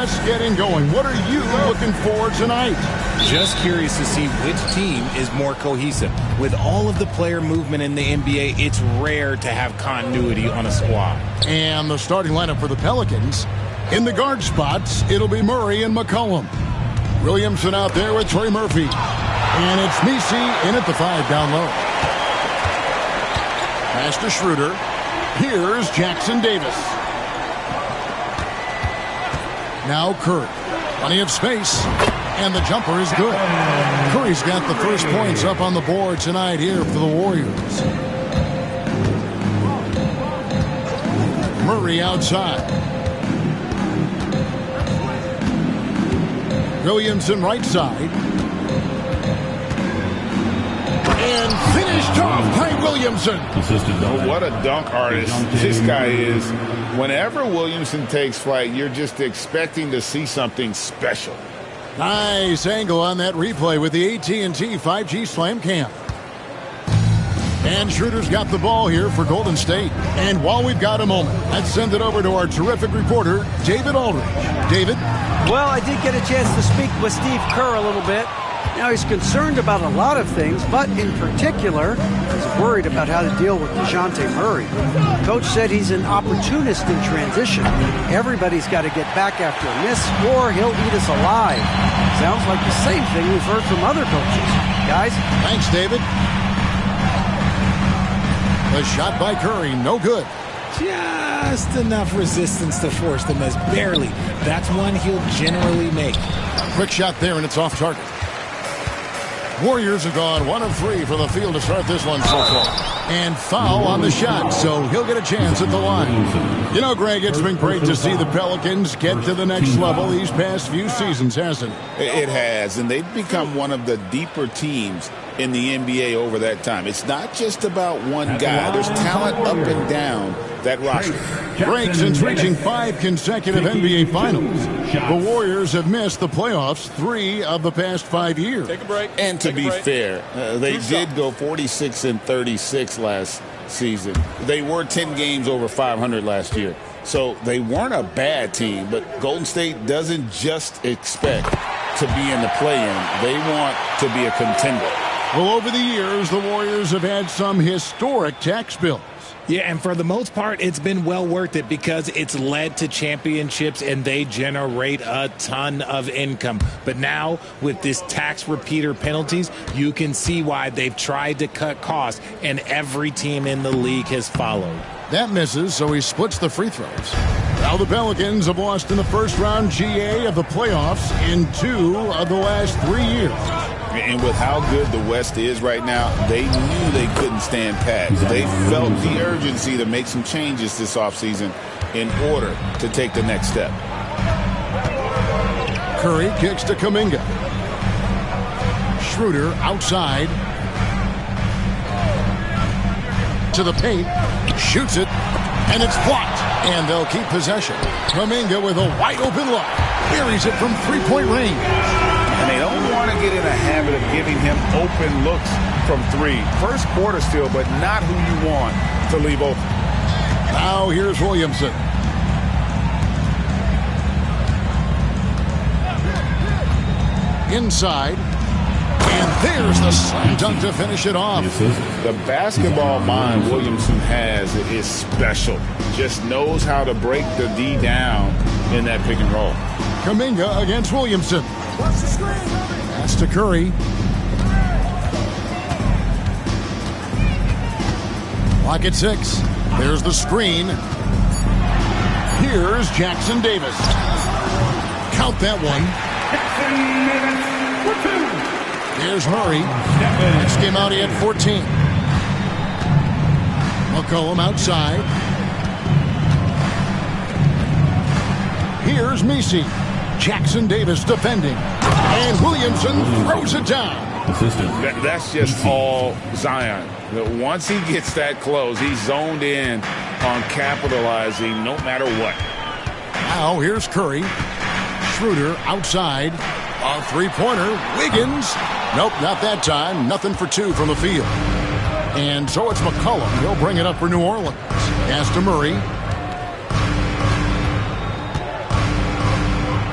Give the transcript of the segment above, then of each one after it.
just getting going. What are you looking for tonight? Just curious to see which team is more cohesive. With all of the player movement in the NBA, it's rare to have continuity on a squad. And the starting lineup for the Pelicans, in the guard spots, it'll be Murray and McCollum. Williamson out there with Trey Murphy. And it's Messi in at the 5 down low. Pass to Schroeder. Here's Jackson Davis. Now Curry. Plenty of space. And the jumper is good. Curry's got the first points up on the board tonight here for the Warriors. Murray outside. Williamson right side. And finished off by Williamson. Oh, what a dunk artist this guy is. Whenever Williamson takes flight, you're just expecting to see something special. Nice angle on that replay with the AT&T 5G Slam Cam. And Schroeder's got the ball here for Golden State. And while we've got a moment, let's send it over to our terrific reporter, David Aldridge. David? Well, I did get a chance to speak with Steve Kerr a little bit. Now, he's concerned about a lot of things, but in particular, he's worried about how to deal with DeJounte Murray. Coach said he's an opportunist in transition. Everybody's got to get back after a miss, or he'll eat us alive. Sounds like the same thing we've heard from other coaches. Guys? Thanks, David. The shot by Curry, no good. Just enough resistance to force the miss. Barely. That's one he'll generally make. Quick shot there, and it's off target. Warriors have gone 1 of 3 from the field to start this one so far. And foul on the shot, so he'll get a chance at the line. You know, Greg, it's been great to see the Pelicans get to the next level these past few seasons, hasn't it? It has, and they've become one of the deeper teams in the NBA over that time. It's not just about one guy. There's talent up and down that roster. Greg, since reaching 5 consecutive NBA Finals, the Warriors have missed the playoffs 3 of the past 5 years. Take a break. And to be fair, they did go 46-36 last season. They were 10 games over 500 last year. So they weren't a bad team, but Golden State doesn't just expect to be in the play-in. They want to be a contender. Well, over the years, the Warriors have had some historic tax bills. Yeah, and for the most part, it's been well worth it because it's led to championships and they generate a ton of income. But now, with this tax repeater penalties, you can see why they've tried to cut costs, and every team in the league has followed. That misses, so he splits the free throws. Now the Pelicans have lost in the first round GA of the playoffs in 2 of the last 3 years. And with how good the West is right now, they knew they couldn't stand pat. They felt the urgency to make some changes this offseason in order to take the next step. Curry kicks to Kuminga. Schroeder outside. To the paint. Shoots it. And it's blocked. And they'll keep possession. Kuminga with a wide open look. Buries it from three-point range. And they don't want to get in a habit of giving him open looks from 3. First quarter still, but not who you want to leave open. Now here's Williamson. Inside. And there's the slam dunk to finish it off. The basketball mind Williamson has is special. Just knows how to break the D down in that pick and roll. Kuminga against Williamson. Pass to Curry. Clock at 6. There's the screen. Here's Jackson Davis. Count that one. Here's Murray. Next game out, he had 14. McCollum outside. Here's Messi. Jackson Davis defending. And Williamson throws it down. That's just all Zion. Once he gets that close, he's zoned in on capitalizing no matter what. Now here's Curry. Schroeder outside. A three-pointer. Wiggins. Nope, not that time. Nothing for 2 from the field. And so it's McCollum. He'll bring it up for New Orleans. Pass to Murray.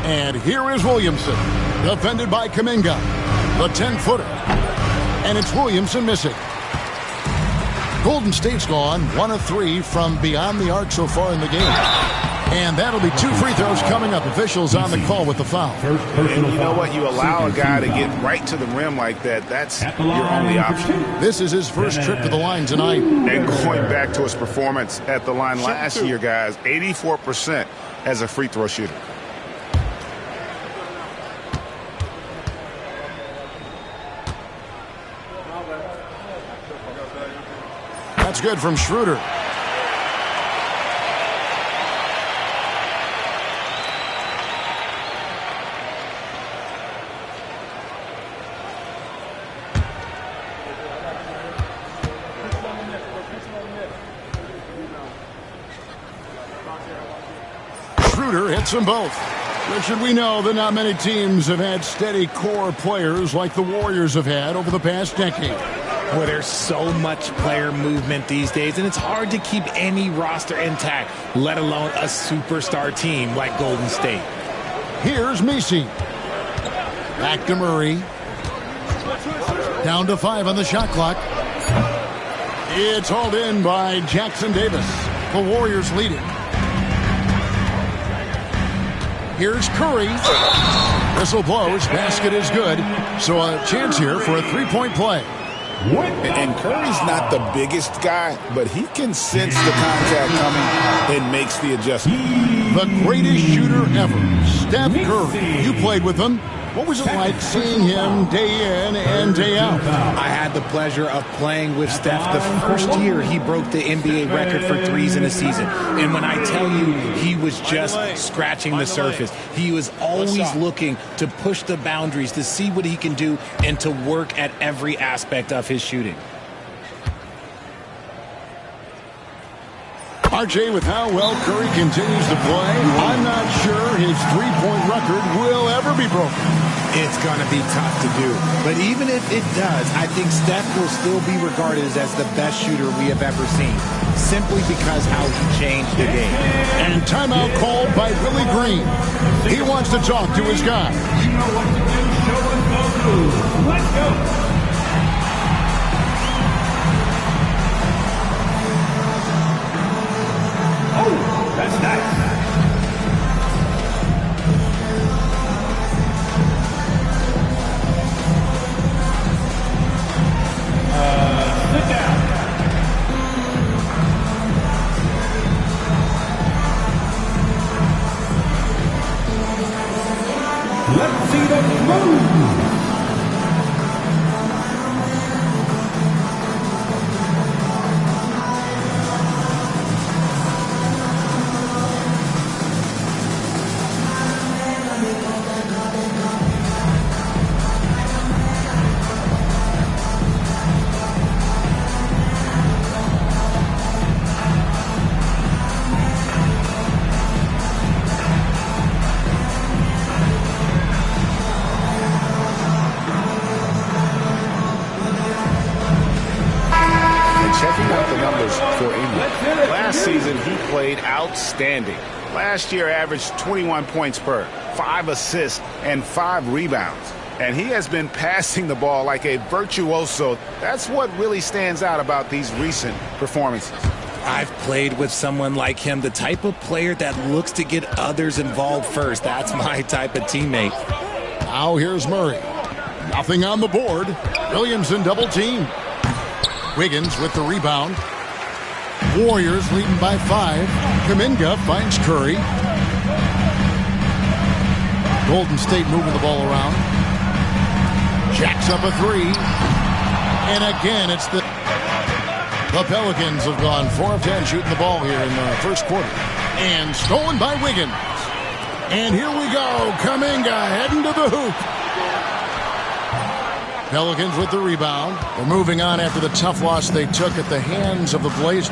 And here is Williamson, defended by Kuminga, the 10-footer. And it's Williamson missing. Golden State's gone 1 of 3 from beyond the arc so far in the game. And that'll be 2 free throws coming up. Officials on the call with the foul. And you know what? You allow a guy to get right to the rim like that. That's your only option. This is his first trip to the line tonight. And going back to his performance at the line last year, guys, 84% as a free throw shooter. That's good from Schroeder. Schroeder hits them both. Richard, we know that not many teams have had steady core players like the Warriors have had over the past decade. Well, there's so much player movement these days, and it's hard to keep any roster intact, let alone a superstar team like Golden State. Here's Messi. Back to Murray. Down to 5 on the shot clock. It's hauled in by Jackson Davis. The Warriors lead it. Here's Curry. Whistle blows. Basket is good. So a chance here for a three-point play. And Curry's not the biggest guy, but he can sense the contact coming and makes the adjustment. The greatest shooter ever, Steph Curry. You played with him. What was it like seeing him day in and day out? I had the pleasure of playing with Steph the first year he broke the NBA record for threes in a season. And when I tell you he was just scratching the surface, he was always looking to push the boundaries, to see what he can do, and to work at every aspect of his shooting. RJ, with how well Curry continues to play, I'm not sure his three-point record will ever be broken. It's going to be tough to do. But even if it does, I think Steph will still be regarded as the best shooter we have ever seen, simply because how he changed the game. And timeout called by Willie Green. He wants to talk to his guy. You know what to do. Show us Goku. Let's go. Oh, that's nice. Sit down. Let's see the move. Checking out the numbers for Ingram. Last season, he played outstanding. Last year, averaged 21 points per, 5 assists, and 5 rebounds. And he has been passing the ball like a virtuoso. That's what really stands out about these recent performances. I've played with someone like him, the type of player that looks to get others involved first. That's my type of teammate. Now here's Murray. Nothing on the board. Williamson double team. Wiggins with the rebound. Warriors leading by 5. Kuminga finds Curry. Golden State moving the ball around. Jacks up a 3. And again, it's the Pelicans have gone 4 of 10 shooting the ball here in the first quarter. And stolen by Wiggins. And here we go. Kuminga heading to the hoop. Pelicans with the rebound. They're moving on after the tough loss they took at the hands of the Blazers.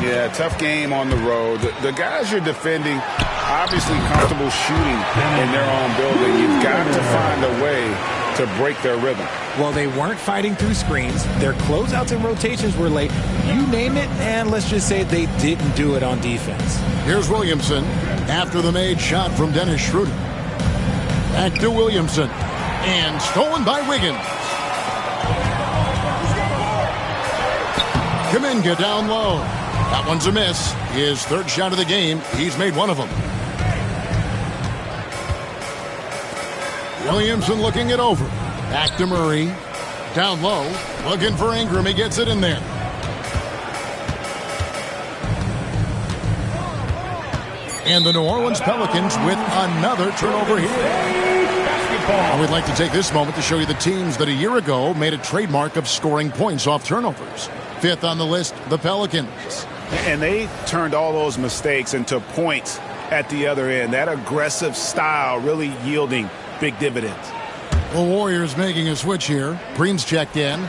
Yeah, tough game on the road. The guys you're defending, obviously comfortable shooting in their own building. You've got to find a way to break their rhythm. Well, they weren't fighting through screens. Their closeouts and rotations were late. You name it, and let's just say they didn't do it on defense. Here's Williamson after the made shot from Dennis Schroeder. Back to Williamson. And stolen by Wiggins. Kuminga down low. That one's a miss. His third shot of the game. He's made one of them. Williamson looking it over. Back to Murray. Down low. Looking for Ingram. He gets it in there. And the New Orleans Pelicans with another turnover here. And we'd like to take this moment to show you the teams that a year ago made a trademark of scoring points off turnovers. Fifth on the list, the Pelicans. And they turned all those mistakes into points at the other end. That aggressive style really yielding big dividends. The Warriors making a switch here. Green's checked in.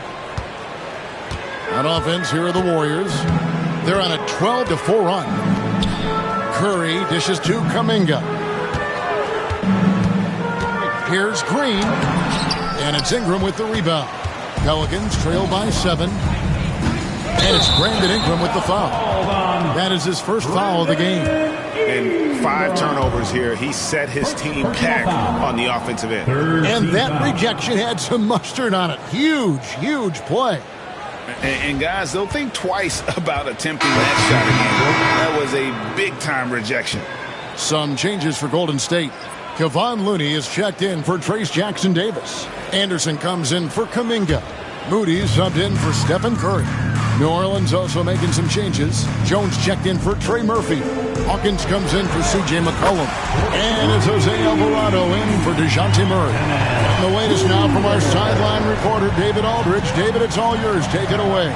On offense, here are the Warriors. They're on a 12-4 run. Curry dishes to Kuminga. Here's Green. And it's Ingram with the rebound. Pelicans trail by 7. And it's Brandon Ingram with the foul. That is his first foul of the game. And 5 turnovers here. He set his team back on the offensive end. And that rejection had some mustard on it. Huge, huge play. And guys, they'll think twice about attempting that shot again. That was a big-time rejection. Some changes for Golden State. Kevon Looney is checked in for Trace Jackson-Davis. Anderson comes in for Kuminga. Moody subbed in for Stephen Curry. New Orleans also making some changes. Jones checked in for Trey Murphy. Hawkins comes in for C.J. McCollum. And it's Jose Alvarado in for DeJounte Murray. And the latest now from our sideline reporter, David Aldridge. David, it's all yours. Take it away.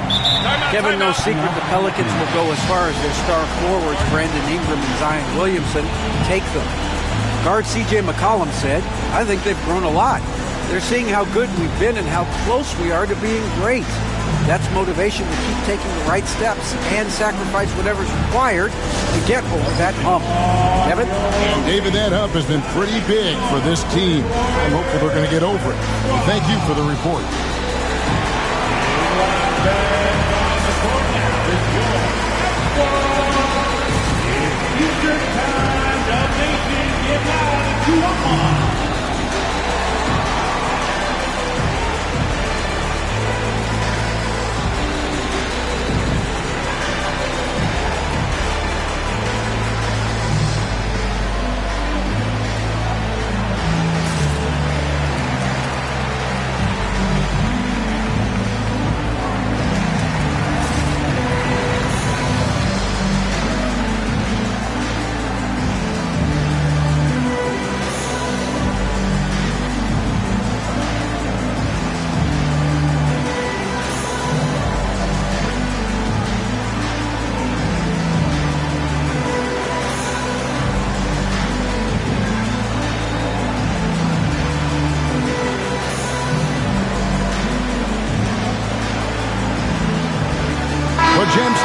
Kevin, no secret the Pelicans will go as far as their star forwards, Brandon Ingram and Zion Williamson, take them. Guard C.J. McCollum said, I think they've grown a lot. They're seeing how good we've been and how close we are to being great. That's motivation to keep taking the right steps and sacrifice whatever's required to get over that hump. Kevin? David, that hump has been pretty big for this team. I'm hopeful they're going to get over it. Well, thank you for the report.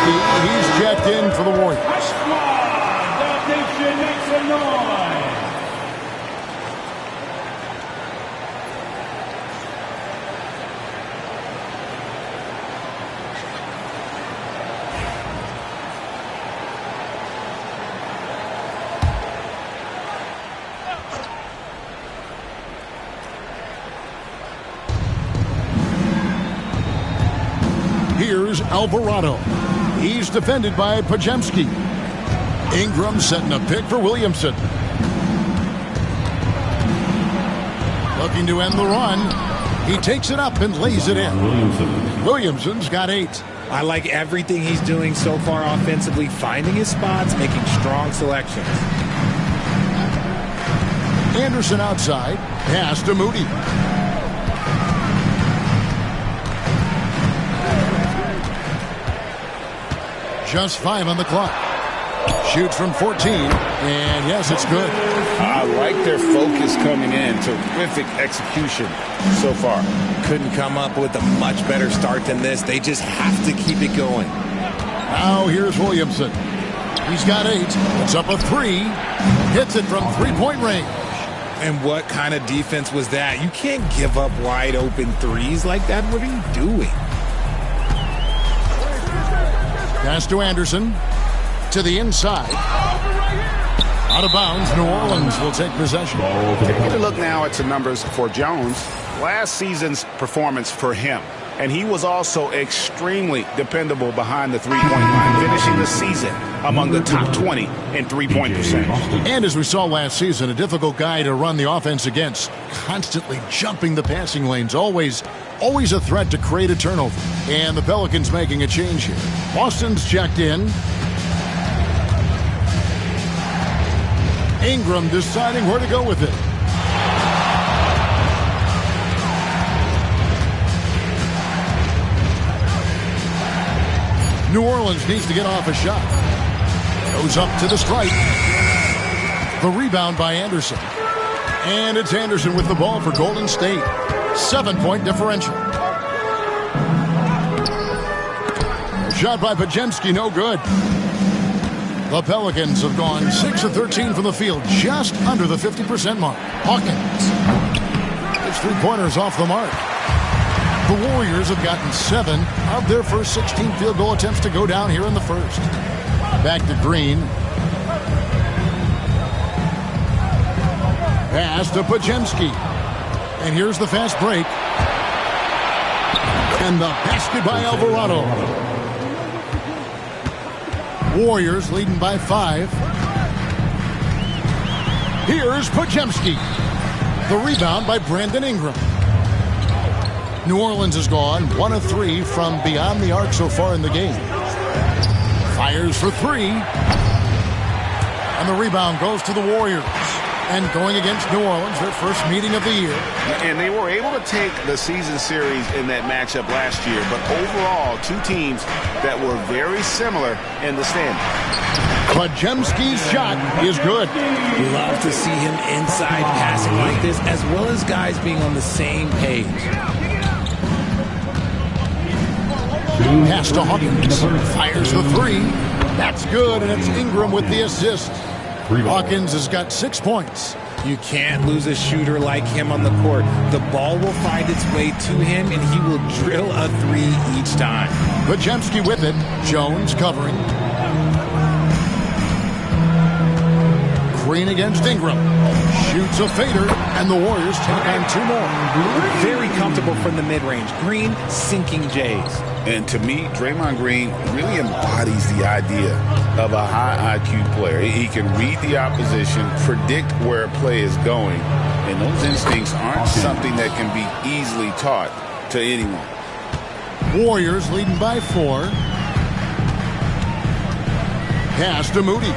He's checked in for the Warriors. The nation makes some noise. Here's Alvarado. He's defended by Podziemski. Ingram setting a pick for Williamson. Looking to end the run. He takes it up and lays it in. Williamson's got 8. I like everything he's doing so far offensively, finding his spots, making strong selections. Anderson outside. Pass to Moody. Just 5 on the clock. Shoots from 14, and yes, it's good. I like their focus coming in. Terrific execution so far. Couldn't come up with a much better start than this. They just have to keep it going. Now here's Williamson. He's got 8. It's up a 3. Hits it from 3-point range. And what kind of defense was that? You can't give up wide open threes like that. What are you doing? Pass to Anderson. To the inside. Out of bounds, New Orleans will take possession. Take a look now at some numbers for Jones. Last season's performance for him. And he was also extremely dependable behind the three-point line, finishing the season among the top 20 in three-point percentage. And as we saw last season, a difficult guy to run the offense against, constantly jumping the passing lanes, always a threat to create a turnover. And the Pelicans making a change here. Boston's checked in. Ingram deciding where to go with it. New Orleans needs to get off a shot. Goes up to the stripe. The rebound by Anderson. And it's Anderson with the ball for Golden State. 7-point differential. Shot by Podziemski, no good. The Pelicans have gone 6 of 13 from the field, just under the 50% mark. Hawkins. His three-pointers off the mark. The Warriors have gotten 7 of their first 16 field goal attempts to go down here in the first. Back to Green. Pass to Podziemski. And here's the fast break. And the basket by Alvarado. Warriors leading by 5. Here's Podziemski. The rebound by Brandon Ingram. New Orleans has gone 1 of 3 from beyond the arc so far in the game. Fires for 3. And the rebound goes to the Warriors. And going against New Orleans, their first meeting of the year. And they were able to take the season series in that matchup last year. But overall, two teams that were very similar in the standings. Podziemski's shot is good. We love to see him inside passing like this, as well as guys being on the same page. Pass to Hawkins. Fires the 3. That's good, and it's Ingram with the assist. Hawkins has got 6 points. You can't lose a shooter like him on the court. The ball will find its way to him, and he will drill a 3 each time. Podziemski with it. Jones covering. Green against Ingram. Shoots a fader, and the Warriors take on 2 more. Very comfortable from the mid-range. Green sinking Jays. And to me, Draymond Green really embodies the idea of a high IQ player. He can read the opposition, predict where a play is going, and those instincts aren't something that can be easily taught to anyone. Warriors leading by 4. Pass to Moody.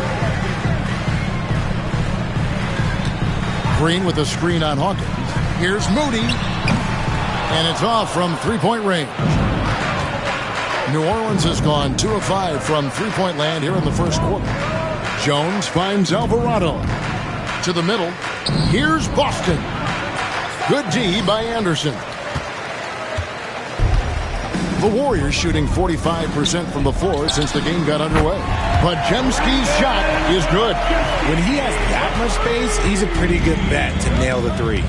Green with a screen on Hawkins. Here's Moody. And it's off from three-point range. New Orleans has gone 2 of 5 from three-point land here in the first quarter. Jones finds Alvarado. To the middle. Here's Boston. Good D by Anderson. The Warriors shooting 45% from the floor since the game got underway. Podziemski's shot is good. When he has that much space, he's a pretty good bet to nail the 3.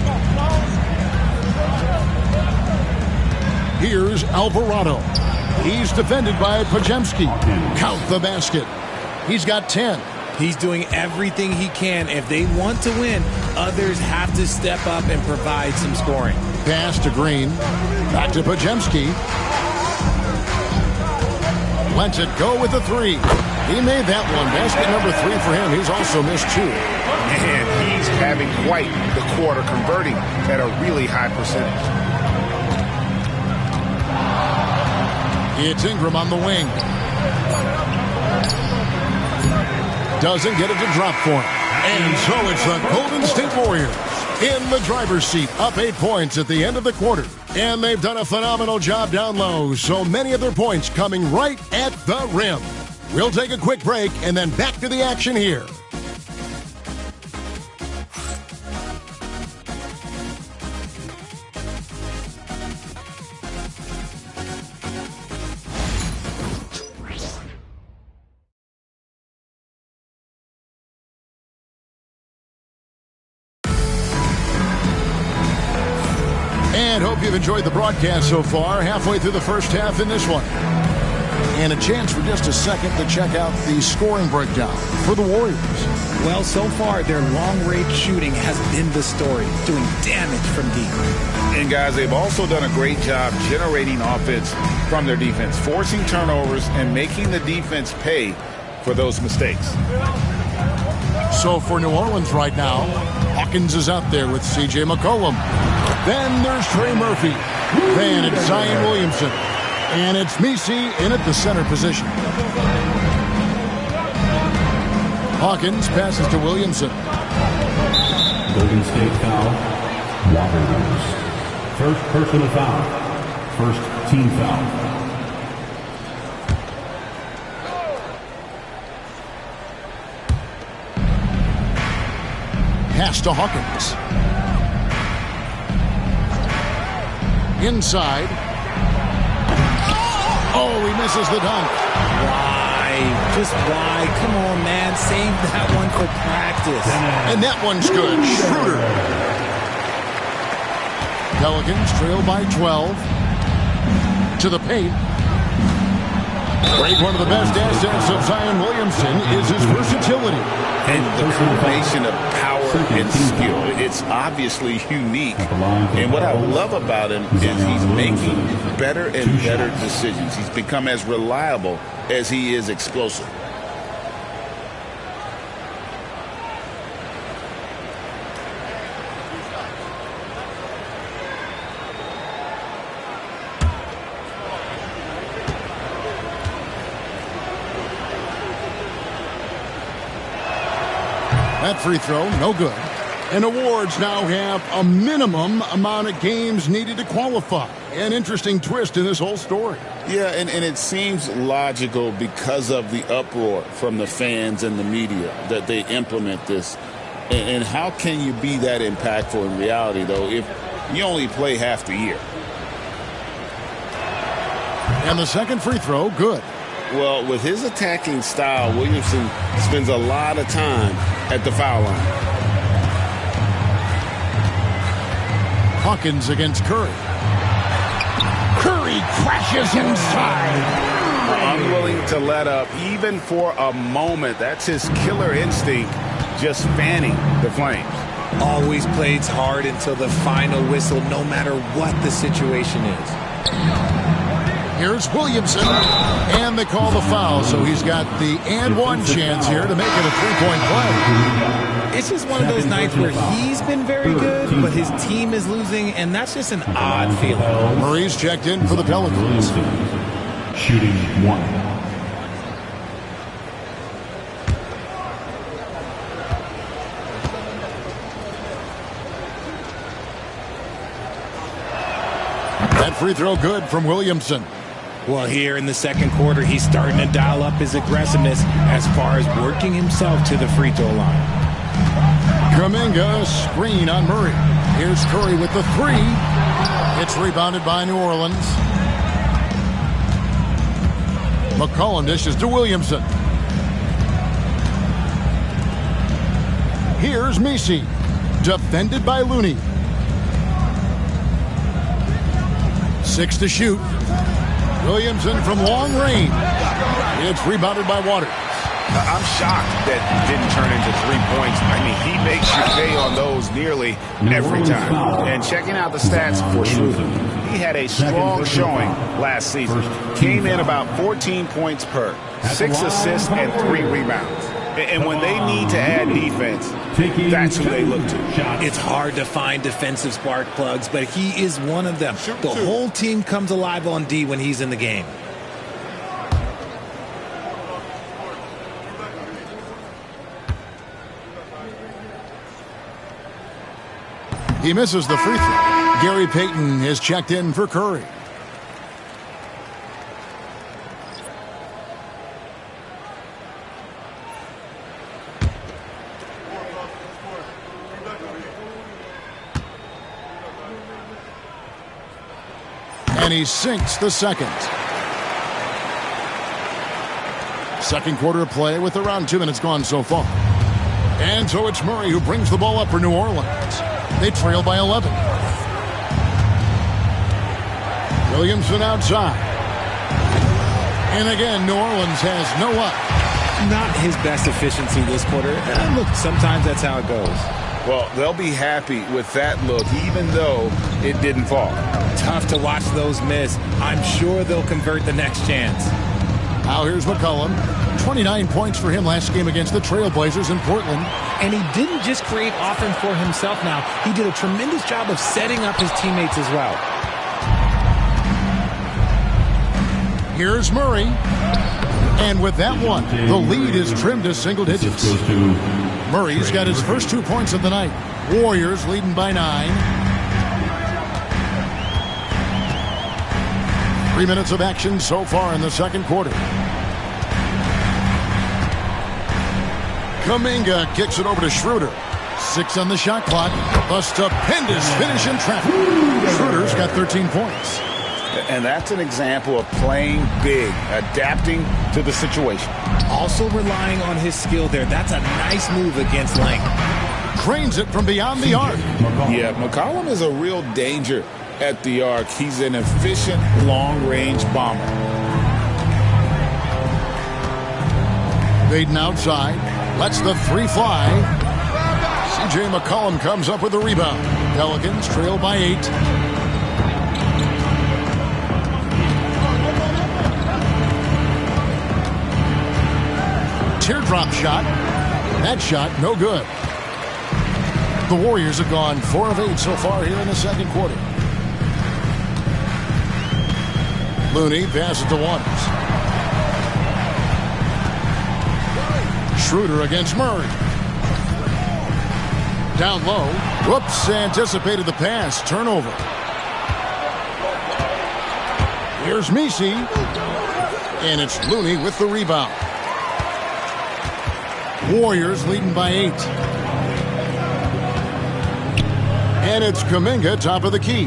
Here's Alvarado. He's defended by Podziemski. Count the basket. He's got 10. He's doing everything he can. If they want to win, others have to step up and provide some scoring. Pass to Green. Back to Podziemski. Lets it go with the 3. He made that one. Basket number 3 for him. He's also missed 2. And he's having quite the quarter, converting at a really high percentage. It's Ingram on the wing. Doesn't get it to drop for him. And so it's the Golden State Warriors in the driver's seat, up 8 points at the end of the quarter. And they've done a phenomenal job down low, so many of their points coming right at the rim. We'll take a quick break and then back to the action here. And hope you've enjoyed the broadcast so far. Halfway through the first half in this one. And a chance for just a second to check out the scoring breakdown for the Warriors. Well, so far, their long-range shooting has been the story, doing damage from deep. And, guys, they've also done a great job generating offense from their defense, forcing turnovers and making the defense pay for those mistakes. So for New Orleans right now, Hawkins is out there with C.J. McCollum. Then there's Trey Murphy. Then it's Zion Williamson. And it's Messi in at the center position. Hawkins passes to Williamson. Golden State foul. Warriors. First personal foul. First team foul. Pass to Hawkins. Inside. Oh, he misses the dunk. Why? Just why? Come on, man. Save that one for practice. And that one's good. Schroeder. Pelicans trail by 12. To the paint. Great, one of the best assets of Zion Williamson is his versatility. And the combination of power and skill, it's obviously unique. And what I love about him is he's making better and better decisions. He's become as reliable as he is explosive. That free throw, no good. And awards now have a minimum amount of games needed to qualify. An interesting twist in this whole story. Yeah, and it seems logical because of the uproar from the fans and the media that they implement this. And how can you be that impactful in reality, though, if you only play half the year? And the second free throw, good. Well, with his attacking style, Williamson spends a lot of time at the foul line. Hawkins against Curry. Curry crashes inside. Unwilling to let up even for a moment. That's his killer instinct, just fanning the flames. Always plays hard until the final whistle, no matter what the situation is. Here's Williamson, and they call the foul, so he's got the and one chance here to make it a three-point play. It's just one of those nights where he's been very good, but his team is losing, and that's just an odd feeling. Murray's checked in for the Pelicans. Shooting one. That free throw good from Williamson. Well, here in the second quarter, he's starting to dial up his aggressiveness as far as working himself to the free throw line. Kuminga screen on Murray. Here's Curry with the three. It's rebounded by New Orleans. McCollum dishes to Williamson. Here's Messi. Defended by Looney. 6 to shoot. Williamson from long range. It's rebounded by Waters. I'm shocked that didn't turn into 3 points. I mean, he makes you pay on those nearly every time. And checking out the stats for Schroeder, he had a strong showing last season. Came in about 14 points per, 6 assists and 3 rebounds. And when they need to add defense, that's who they look to. It's hard to find defensive spark plugs, but he is one of them. The whole team comes alive on D when he's in the game. He misses the free throw. Gary Payton is checked in for Curry. And he sinks the second. Second quarter of play with around 2 minutes gone so far. And so it's Murray who brings the ball up for New Orleans. They trail by 11. Williamson outside. And again, New Orleans has no up. Not his best efficiency this quarter. Look, sometimes that's how it goes. Well, they'll be happy with that look, even though it didn't fall. Tough to watch those miss. I'm sure they'll convert the next chance. Now here's McCollum. 29 points for him last game against the Trailblazers in Portland. And he didn't just create offense for himself now. He did a tremendous job of setting up his teammates as well. Here's Murray. And with that one, the lead is trimmed to single digits. Murray's got his first 2 points of the night. Warriors leading by 9. 3 minutes of action so far in the second quarter. Kuminga kicks it over to Schroeder. 6 on the shot clock. A stupendous finish in traffic. Schroeder's got 13 points. And that's an example of playing big, adapting to the situation. Also relying on his skill there. That's a nice move against length. Drains it from beyond the arc. Yeah, McCollum is a real danger at the arc. He's an efficient long-range bomber. Baden outside. Lets the 3 fly. C.J. McCollum comes up with the rebound. Pelicans trail by 8. Teardrop shot. That shot, no good. The Warriors have gone 4 of 8 so far here in the second quarter. Looney passes to Waters. Schroeder against Murray. Down low. Whoops, anticipated the pass. Turnover. Here's Messi. And it's Looney with the rebound. Warriors leading by 8. And it's Kuminga, top of the key.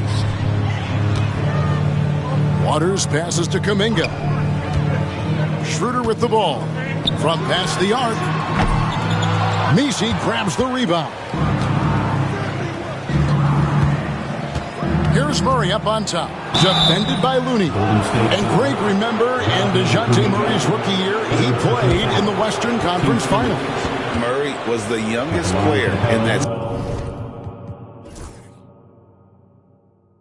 Waters passes to Kuminga. Schroeder with the ball. From past the arc. Messi grabs the rebound. Here's Murray up on top. Defended by Looney. And Greg, remember, in DeJounte Murray's rookie year, he played in the Western Conference Finals. Murray was the youngest player in that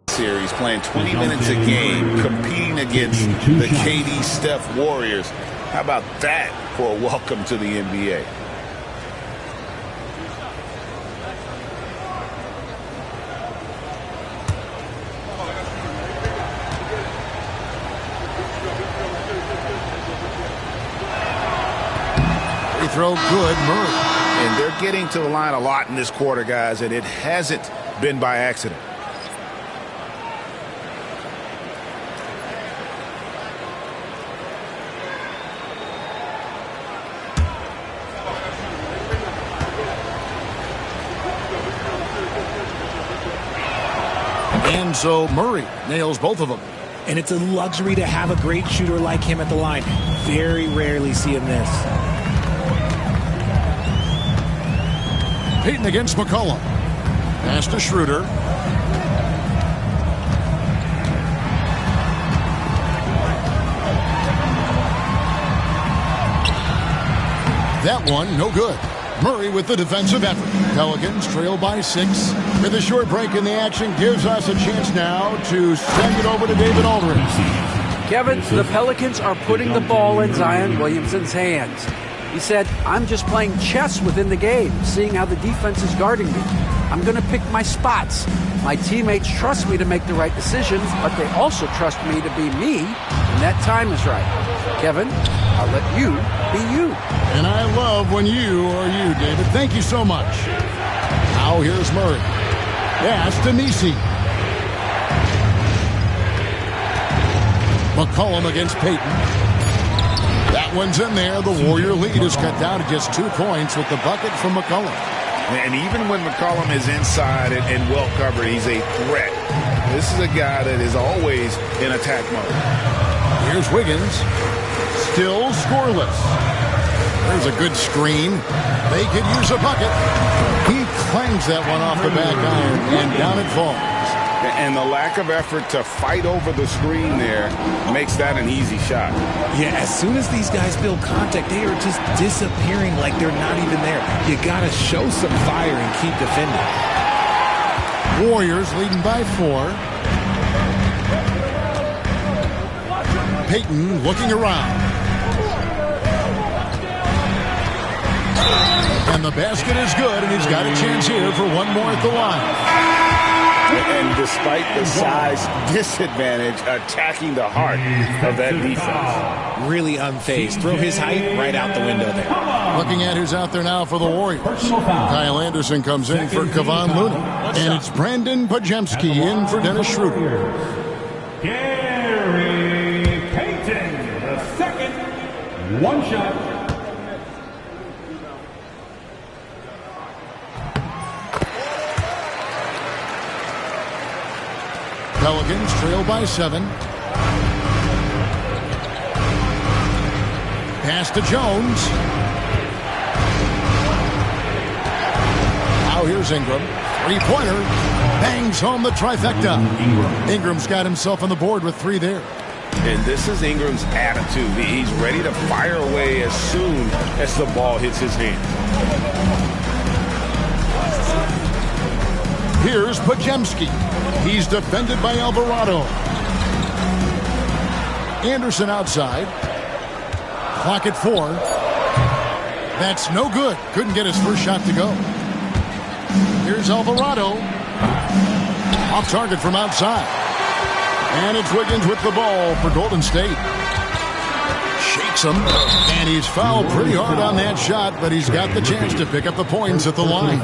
series, playing 20 minutes a game, competing against the KD Steph Warriors. How about that for a welcome to the NBA? Free throw good, Murray. And they're getting to the line a lot in this quarter, guys, and it hasn't been by accident. And so Murray nails both of them. And it's a luxury to have a great shooter like him at the line. Very rarely see him miss. Payton against McCollum. Pass to Schroeder. That one, no good. Murray with the defensive effort. Pelicans trail by 6. With a short break in the action, gives us a chance now to send it over to David Aldridge. Kevin, the Pelicans are putting the ball in Zion Williamson's hands. He said, I'm just playing chess within the game, seeing how the defense is guarding me. I'm going to pick my spots. My teammates trust me to make the right decisions, but they also trust me to be me when that time is right. Kevin, I'll let you be you. And I love when you are you, David. Thank you so much. Now here's Murray. Pass to Messi. McCollum against Payton. That one's in there. The Warrior lead is cut down to just 2 points with the bucket from McCollum. And even when McCollum is inside and well covered, he's a threat. This is a guy that is always in attack mode. Here's Wiggins. Still scoreless. There's a good screen. They could use a bucket. He clangs that one off the back iron, and down it falls. And the lack of effort to fight over the screen there makes that an easy shot. Yeah, as soon as these guys feel contact, they are just disappearing like they're not even there. You got to show some fire and keep defending. Warriors leading by 4. Payton looking around. And the basket is good, and he's got a chance here for one more at the line. And despite the size disadvantage, attacking the heart of that defense. Really unfazed. Throw his height right out the window there. Looking at who's out there now for the Warriors. Kyle Anderson comes in for Kevon Looney. And it's Brandon Podziemski in for Dennis Schroeder. Gary Payton, the second. One shot. Pelicans trail by 7. Pass to Jones. Now here's Ingram. Three-pointer. Bangs home the trifecta. Ingram's got himself on the board with 3 there. And this is Ingram's attitude. He's ready to fire away as soon as the ball hits his hand. Here's Podziemski. He's defended by Alvarado. Anderson outside. Clock at 4. That's no good. Couldn't get his first shot to go. Here's Alvarado. Off target from outside. And it's Wiggins with the ball for Golden State. Shakes him. And he's fouled pretty hard on that shot, but he's got the chance to pick up the points at the line.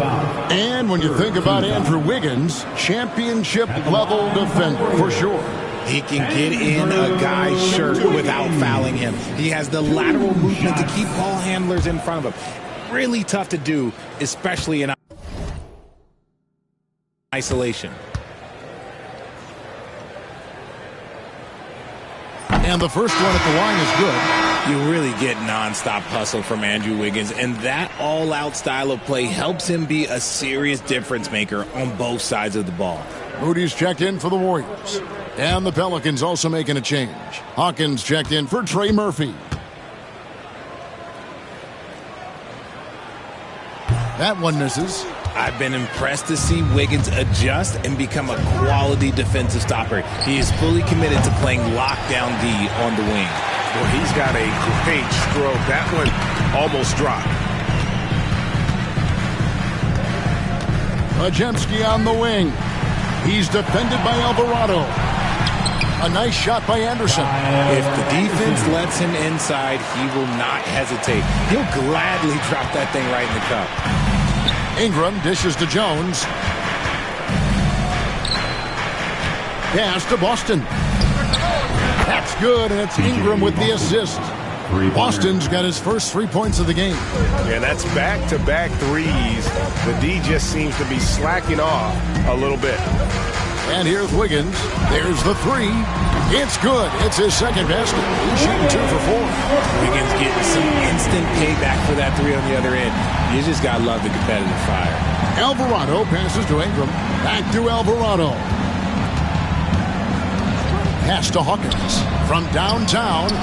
And when you think about Andrew Wiggins, championship-level defender for sure. He can get in a guy's shirt without fouling him. He has the lateral movement to keep ball handlers in front of him. Really tough to do, especially in isolation. And the first one at the line is good. You really get nonstop hustle from Andrew Wiggins, and that all-out style of play helps him be a serious difference maker on both sides of the ball. Moody's checked in for the Warriors. And the Pelicans also making a change. Hawkins checked in for Trey Murphy. That one misses. I've been impressed to see Wiggins adjust and become a quality defensive stopper. He is fully committed to playing lockdown D on the wing. Well, he's got a great stroke. That one almost dropped. Podziemski on the wing. He's defended by Alvarado. A nice shot by Anderson. If the defense lets him inside, he will not hesitate. He'll gladly drop that thing right in the cup. Ingram dishes to Jones. Pass to Boston. That's good, and it's Ingram with the assist. Boston's got his first 3 points of the game. Yeah, that's back-to-back threes. The D just seems to be slacking off a little bit. And here's Wiggins. There's the 3. It's good. It's his second basket. He's shooting 2 for 4. Wiggins getting some instant payback for that 3 on the other end. You just got to love the competitive fire. Alvarado passes to Ingram. Back to Alvarado. Pass to Hawkins. From downtown.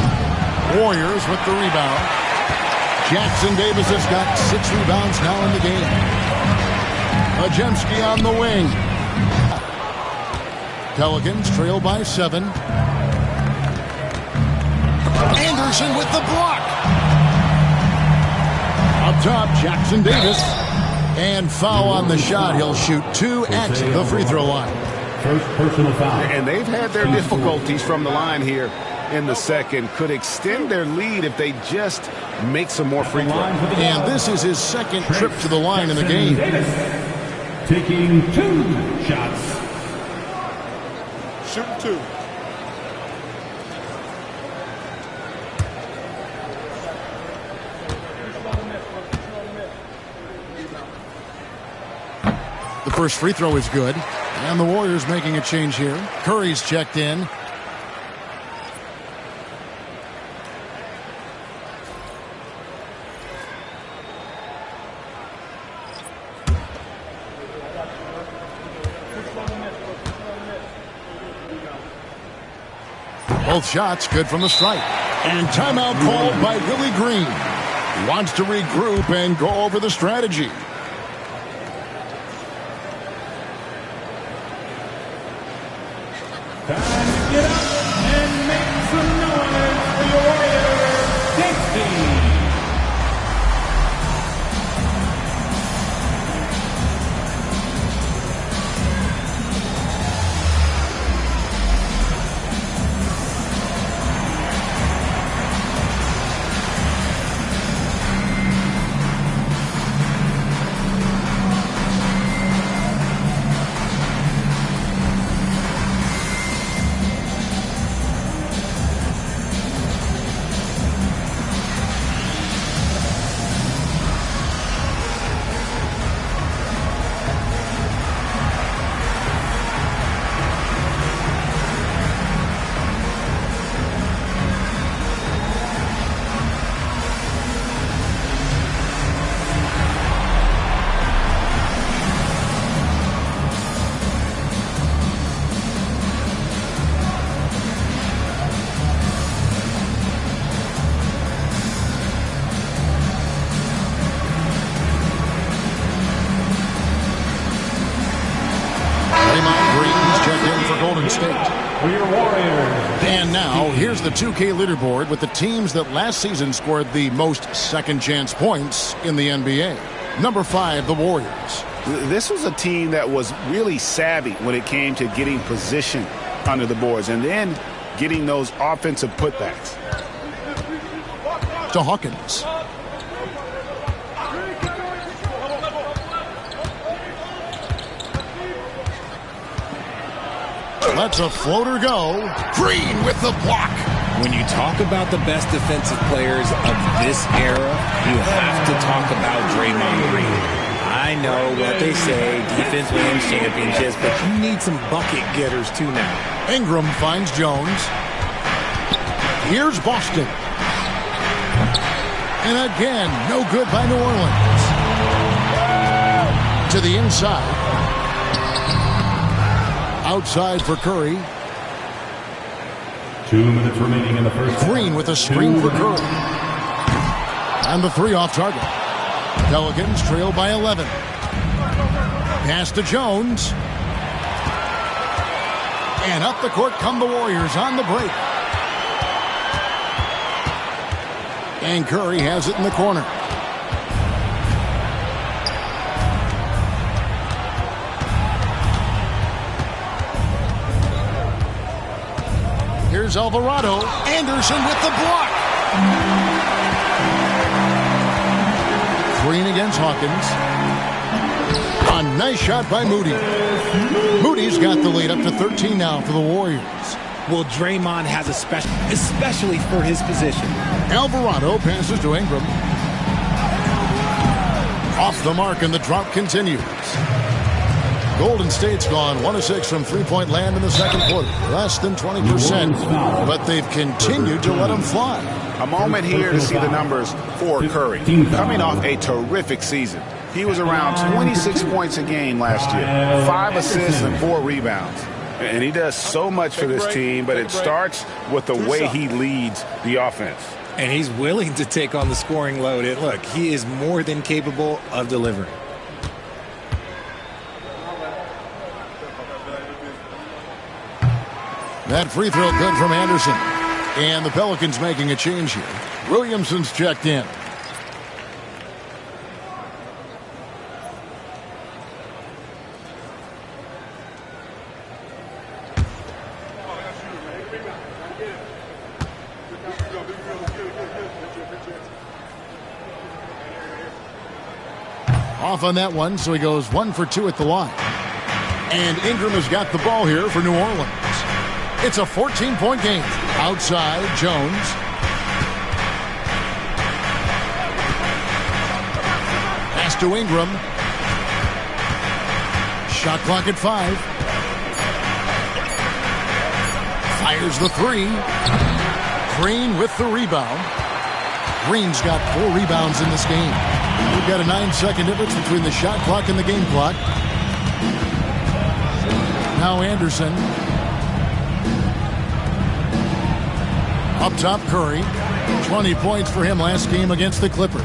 Warriors with the rebound. Jackson Davis has got 6 rebounds now in the game. Podziemski on the wing. Pelicans trail by 7. Anderson with the block. Up top, Jackson Davis. And foul on the shot. He'll shoot 2 at the free throw line. First personal foul. And they've had their difficulties from the line here in the second. Could extend their lead if they just make some more free throws. And this is his second trip to the line in the game. Taking 2 shots. Shooting 2. The first free throw is good. And the Warriors making a change here. Curry's checked in. Both shots good from the stripe. And timeout called by Willie Green. He wants to regroup and go over the strategy. Time to get up and make some noise for your Warriors, Dixie. And now, here's the 2K leaderboard with the teams that last season scored the most second-chance points in the NBA. Number 5, the Warriors. This was a team that was really savvy when it came to getting position under the boards and then getting those offensive putbacks. To Hawkins. Lets a floater go. Green with the block. When you talk about the best defensive players of this era, you have to talk about Draymond Green. I know what they say, defense wins championships, but you need some bucket getters too now. Ingram finds Jones. Here's Boston. And again, no good by New Orleans. To the inside. Outside for Curry. 2 minutes remaining in the first. Green with a screen for Curry. And the 3 off target. Pelicans trail by 11. Pass to Jones. And up the court come the Warriors on the break. And Curry has it in the corner. Here's Alvarado. Anderson with the block. Green against Hawkins. A nice shot by Moody. Moody's got the lead up to 13 now for the Warriors. Well, Draymond has a special, especially for his position. Alvarado passes to Ingram. Off the mark, and the drop continues. Golden State's gone 1 of 6 from three-point land in the second quarter. Less than 20%. But they've continued to let them fly. A moment here to see the numbers for Curry. Coming off a terrific season. He was around 26 points a game last year. 5 assists and 4 rebounds. And he does so much for this team, but it starts with the way he leads the offense. And he's willing to take on the scoring load. And look, he is more than capable of delivering. That free throw good from Anderson. And the Pelicans making a change here. Williamson's checked in. Off on that one, so he goes 1 for 2 at the line. And Ingram has got the ball here for New Orleans. It's a 14-point game. Outside, Jones. Pass to Ingram. Shot clock at 5. Fires the 3. Green with the rebound. Green's got 4 rebounds in this game. We've got a 9-second difference between the shot clock and the game clock. Now Anderson. Up top, Curry. 20 points for him last game against the Clippers.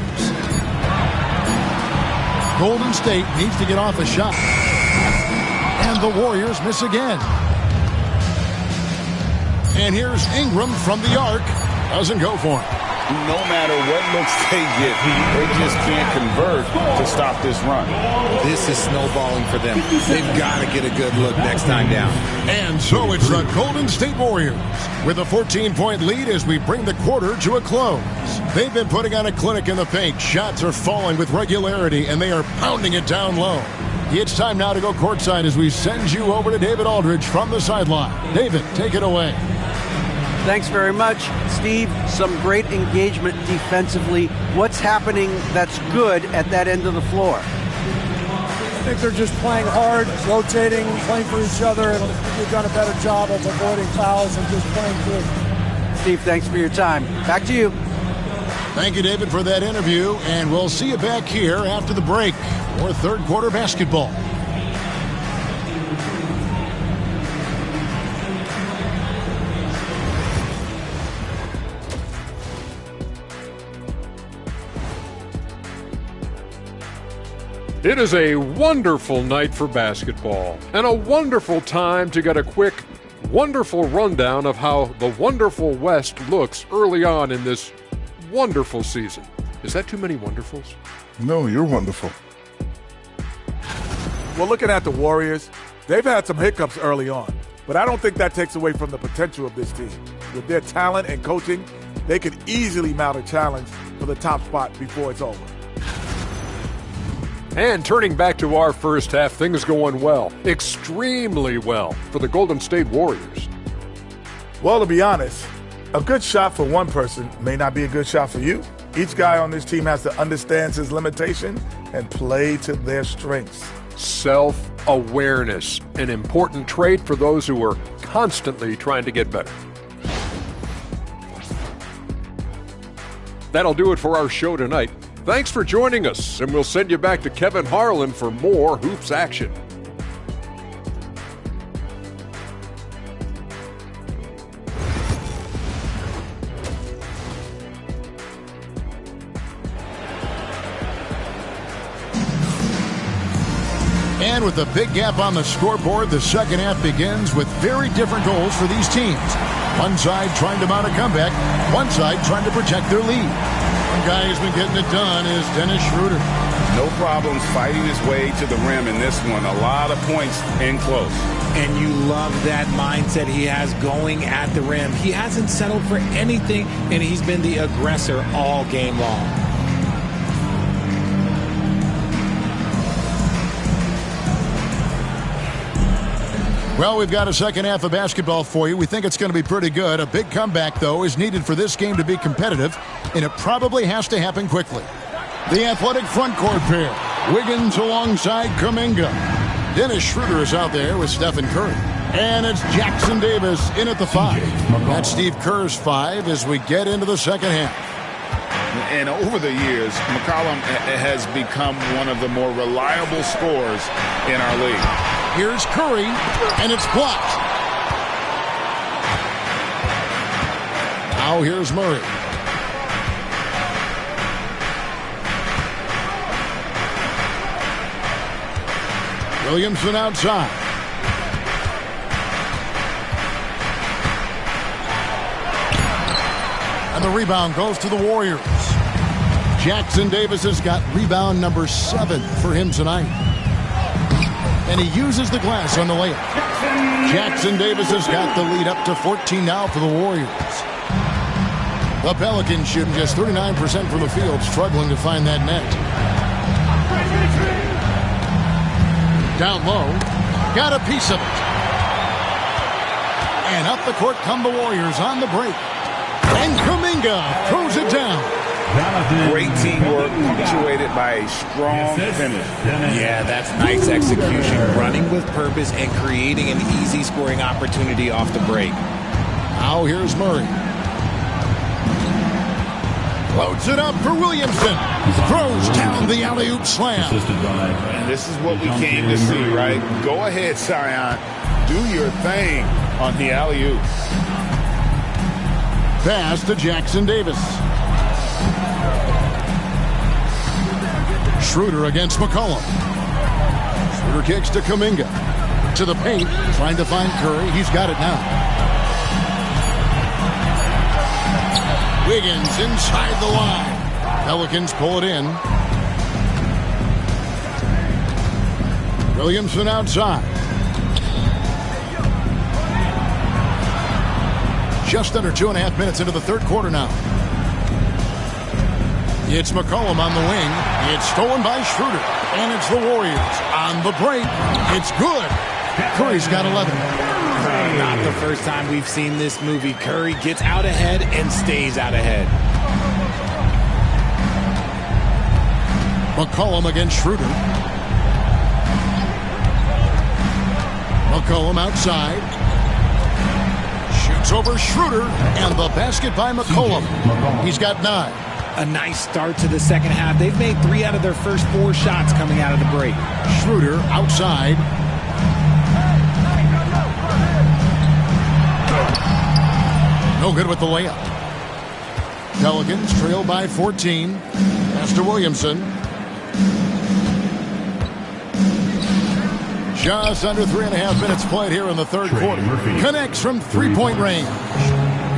Golden State needs to get off a shot. And the Warriors miss again. And here's Ingram from the arc. Doesn't go for it. No matter what looks they get, they just can't convert to stop this run. This is snowballing for them. They've got to get a good look next time down. And so it's the Golden State Warriors with a 14-point lead as we bring the quarter to a close. They've been putting on a clinic in the paint. Shots are falling with regularity, and they are pounding it down low. It's time now to go courtside as we send you over to David Aldridge from the sideline. David, take it away. Thanks very much, Steve. Some great engagement defensively. What's happening that's good at that end of the floor? I think they're just playing hard, rotating, playing for each other, and we've done a better job of avoiding fouls and just playing through. Steve, thanks for your time. Back to you. Thank you, David, for that interview, and we'll see you back here after the break for third quarter basketball. It is a wonderful night for basketball and a wonderful time to get a quick, wonderful rundown of how the wonderful West looks early on in this wonderful season. Is that too many wonderfuls? No, you're wonderful. Well, looking at the Warriors, they've had some hiccups early on, but I don't think that takes away from the potential of this team. With their talent and coaching, they could easily mount a challenge for the top spot before it's over. And turning back to our first half, things going well, extremely well for the Golden State Warriors. Well, to be honest, a good shot for one person may not be a good shot for you. Each guy on this team has to understand his limitation and play to their strengths. Self-awareness, an important trait for those who are constantly trying to get better. That'll do it for our show tonight. Thanks for joining us, and we'll send you back to Kevin Harlan for more Hoops action. And with a big gap on the scoreboard, the second half begins with very different goals for these teams. One side trying to mount a comeback, one side trying to protect their lead. One guy who's been getting it done is Dennis Schroeder. No problems fighting his way to the rim in this one. A lot of points in close. And you love that mindset he has going at the rim. He hasn't settled for anything, and he's been the aggressor all game long. Well, we've got a second half of basketball for you. We think it's going to be pretty good. A big comeback, though, is needed for this game to be competitive, and it probably has to happen quickly. The athletic front court pair. Wiggins alongside Kuminga. Dennis Schroeder is out there with Stephen Curry. And it's Jackson Davis in at the 5. That's Steve Kerr's 5 as we get into the second half. And over the years, McCollum has become one of the more reliable scorers in our league. Here's Curry, and it's blocked. Now here's Murray. Williamson outside. And the rebound goes to the Warriors. Jackson Davis has got rebound number 7 for him tonight. And he uses the glass on the layup. Jackson Davis has got the lead up to 14 now for the Warriors. The Pelicans shooting just 39% from the field, struggling to find that net. Down low, got a piece of it. And up the court come the Warriors on the break. And Kuminga throws it down. Great teamwork punctuated by a strong finish. Yeah, that's nice execution. Running with purpose and creating an easy scoring opportunity off the break. Now here's Murray. Loads it up for Williamson. Throws down the alley-oop slam. And this is what we came to see, right? Go ahead, Zion. Do your thing on the alley-oop. Pass to Jackson Davis. Schroeder against McCollum. Schroeder kicks to Kuminga. To the paint, trying to find Curry. He's got it now. Wiggins inside the line. Pelicans pull it in. Williamson outside. Just under 2.5 minutes into the third quarter now. It's McCollum on the wing. It's stolen by Schroeder. And it's the Warriors on the break. It's good. Curry's got 11. Not the first time we've seen this movie. Curry gets out ahead and stays out ahead. McCollum against Schroeder. McCollum outside. Shoots over Schroeder. And the basket by McCollum. He's got 9. A nice start to the second half. They've made 3 out of their first 4 shots coming out of the break. Schroeder outside. No good with the layup. Pelicans trail by 14. Pass to Williamson. Just under 3.5 minutes played here in the third quarter. Connects from three-point range.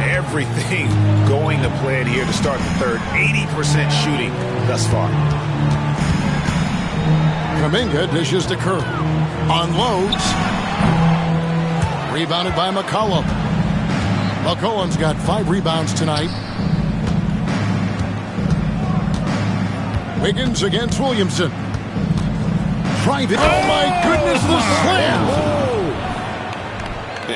Everything going to plan here to start the third. 80% shooting thus far. Kuminga dishes to Curry. Unloads. Rebounded by McCollum. McCollum's got 5 rebounds tonight. Wiggins against Williamson. Tried it. Oh, my goodness, the slam.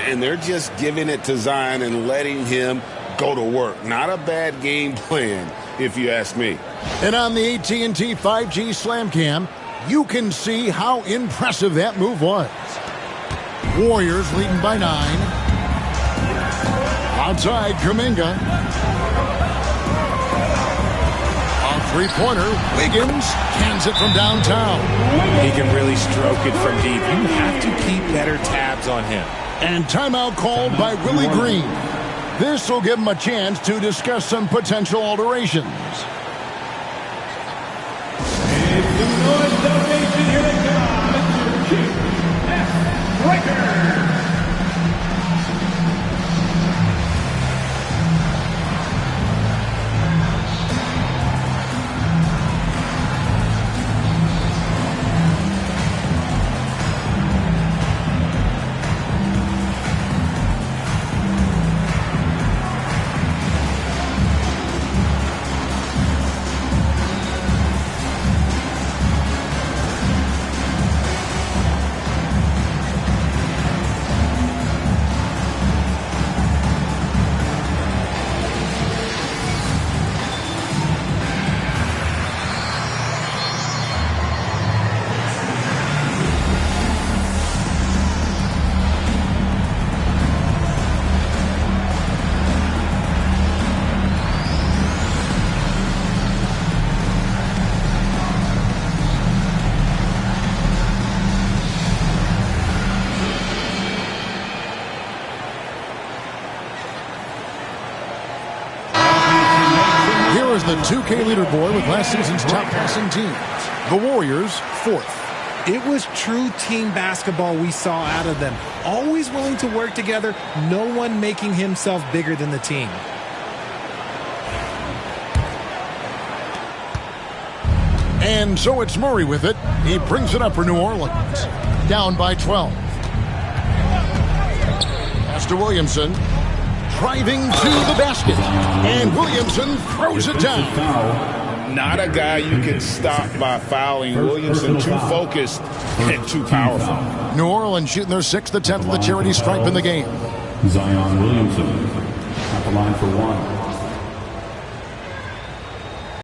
And they're just giving it to Zion and letting him go to work. Not a bad game plan, if you ask me. And on the AT&T 5G Slam Cam, you can see how impressive that move was. Warriors leading by 9. Outside, Kuminga. A three-pointer. Wiggins hands it from downtown. He can really stroke it from deep. You have to keep better tabs on him. And timeout called by Willie Green. This will give him a chance to discuss some potential alterations. It's the Illinois Delegation. Here they come. Mr. Chief S. Riker. The 2K leaderboard with last season's top passing teams. The Warriors, 4th. It was true team basketball we saw out of them. Always willing to work together, no one making himself bigger than the team. And so it's Murray with it. He brings it up for New Orleans. Down by 12. Pass to Williamson. Driving to the basket. And Williamson throws it down. Not a guy you can stop by fouling. Williamson too focused and too powerful. New Orleans shooting their 6th attempt at the charity stripe in the game. Zion Williamson at the line for 1.